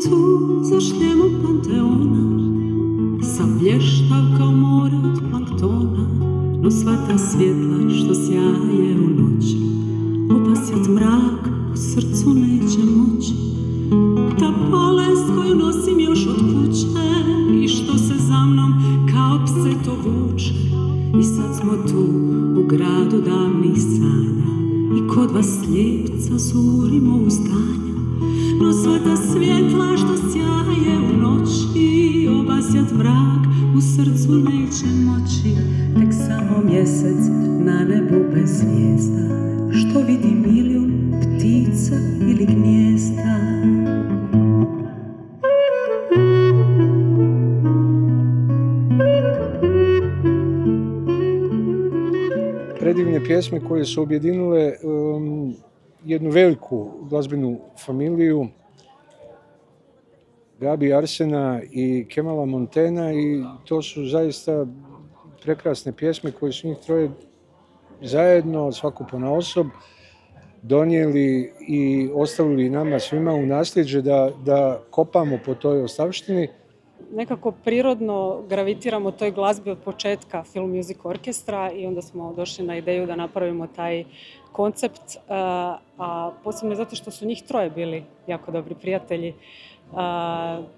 tu za šljemom Panteona, sa blještav mora od planktona, no sva ta svjetla što sjaje u noći, opasjat mrak u srcu neće moći. Ta bolest koju nosim još od kuće i što se za mnom kao pse to vuče. I sad smo tu u gradu davnih sanja i kod vas slijepca zurimo u zdanja. No sva ta svjetla što sjaje u noći, obasjat mrak u srcu neće moći. Tek samo mjesec na nebu bez zvijezda, što vidi milijun ptica ili gnijezda. Predivne pjesme koje su objedinile jednu veliku glazbenu familiju, Gabi Arsena i Kemala Montena, i to su zaista prekrasne pjesme koje su njih troje zajedno, svako ponaosob, donijeli i ostavili nama svima u nasljeđe da kopamo po toj ostavštini. Nekako prirodno gravitiramo toj glazbi od početka Film Music Orkestra i onda smo došli na ideju da napravimo taj koncept, a posebno zato što su njih troje bili jako dobri prijatelji.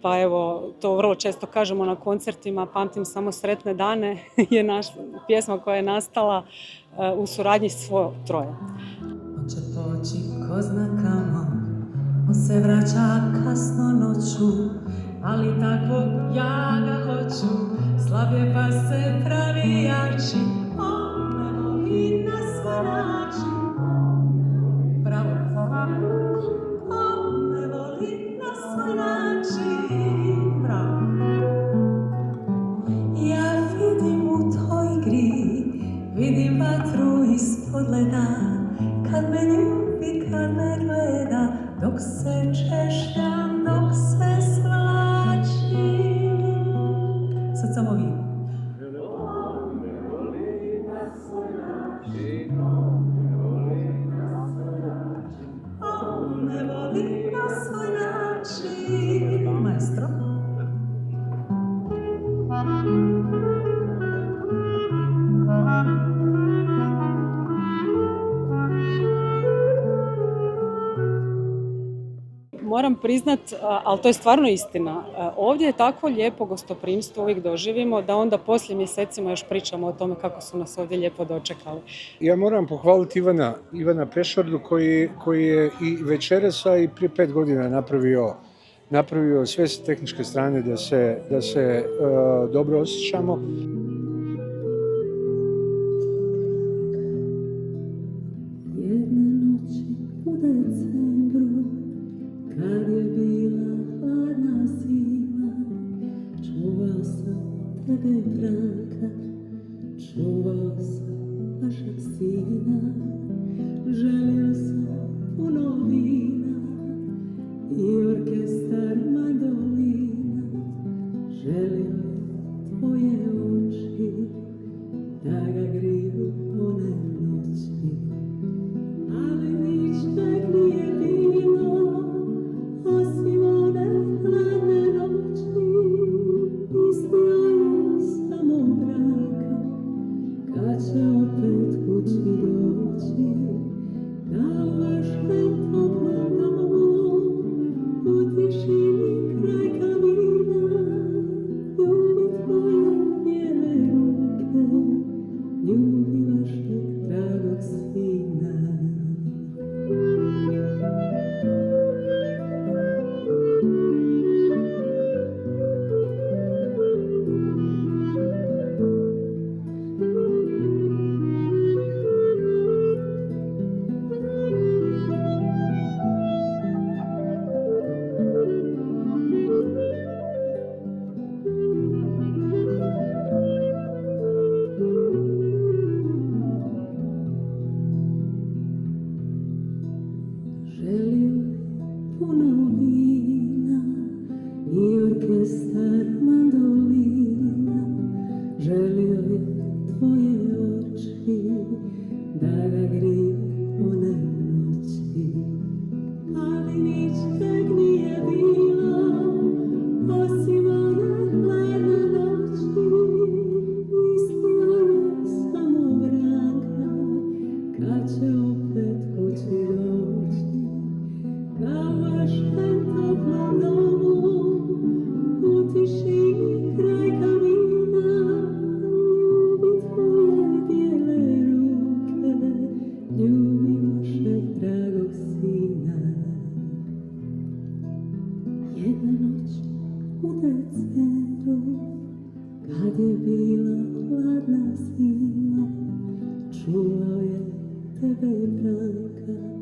Pa evo, to vrlo često kažemo na koncertima, pamtim samo sretne dane, je pjesma koja je nastala u suradnji s svo troje. Hoće poći ko zna kamo, on se vraća kasno noću, ali takvog ja ga hoću, slab je pa se pravi jači, on me voli na sve način. Bravo. On me voli na sve način. Bravo. Ja vidim u toj igri, vidim vatru ispod leda, kad me ljubi, kad me gleda, dok se češljam, dok se svlačim. Sad samo vi. On me voli na svoj način, on me voli na svoj način, on me voli na svoj način. Maestro. Moram priznat, ali to je stvarno istina, ovdje je tako lijepo gostoprimstvo, uvijek doživimo, da onda poslije mjesecima još pričamo o tome kako su nas ovdje lijepo dočekali. Ja moram pohvaliti Ivana Pešordu koji je i večeras, a i prije 5 godina napravio sve s tehničke strane da se dobro osjećamo. Kad je bila hladna zima, čuvao sam tebe Branka, čuvao sam vašeg sina, želio sam puno vina i orkestar mandolina, želio tvoje oči da ga griju one noći, ali ničeg nije bilo. Osim one hladne noći, mislio je samo Branka, kad će opet kući doći, da u vašem toplom domu, u tišini kraj kamina, ljubi tvoje bijele ruke, ljubi vašeg dragog sina. Ali ničeg nije bilo. ljubim vašeg dragog sina. Jedna noć u decembru, kad je bila hladna zima, čuvao je tebe Branka